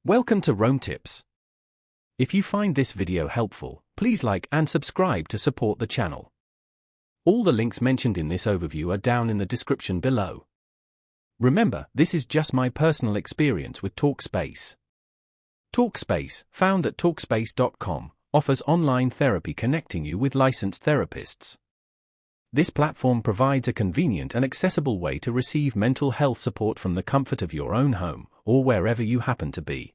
Welcome to Rome Tips. If you find this video helpful, please like and subscribe to support the channel. All the links mentioned in this overview are down in the description below. Remember, this is just my personal experience with Talkspace. Talkspace, found at Talkspace.com, offers online therapy connecting you with licensed therapists. This platform provides a convenient and accessible way to receive mental health support from the comfort of your own home, or wherever you happen to be.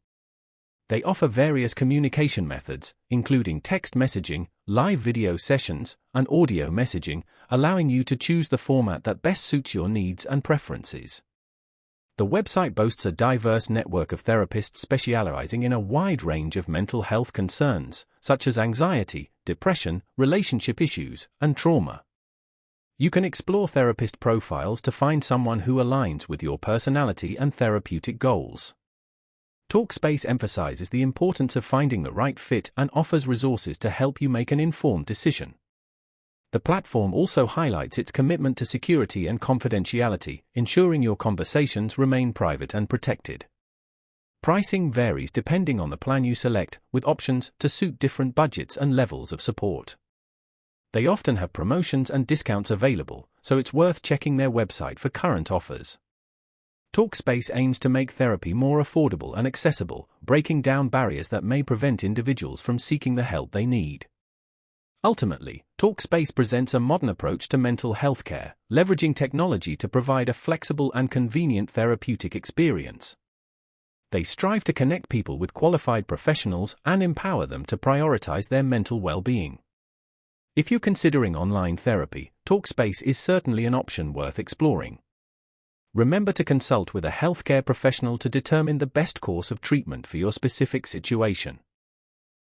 They offer various communication methods, including text messaging, live video sessions, and audio messaging, allowing you to choose the format that best suits your needs and preferences. The website boasts a diverse network of therapists specializing in a wide range of mental health concerns, such as anxiety, depression, relationship issues, and trauma. You can explore therapist profiles to find someone who aligns with your personality and therapeutic goals. Talkspace emphasizes the importance of finding the right fit and offers resources to help you make an informed decision. The platform also highlights its commitment to security and confidentiality, ensuring your conversations remain private and protected. Pricing varies depending on the plan you select, with options to suit different budgets and levels of support. They often have promotions and discounts available, so it's worth checking their website for current offers. Talkspace aims to make therapy more affordable and accessible, breaking down barriers that may prevent individuals from seeking the help they need. Ultimately, Talkspace presents a modern approach to mental health care, leveraging technology to provide a flexible and convenient therapeutic experience. They strive to connect people with qualified professionals and empower them to prioritize their mental well-being. If you're considering online therapy, Talkspace is certainly an option worth exploring. Remember to consult with a healthcare professional to determine the best course of treatment for your specific situation.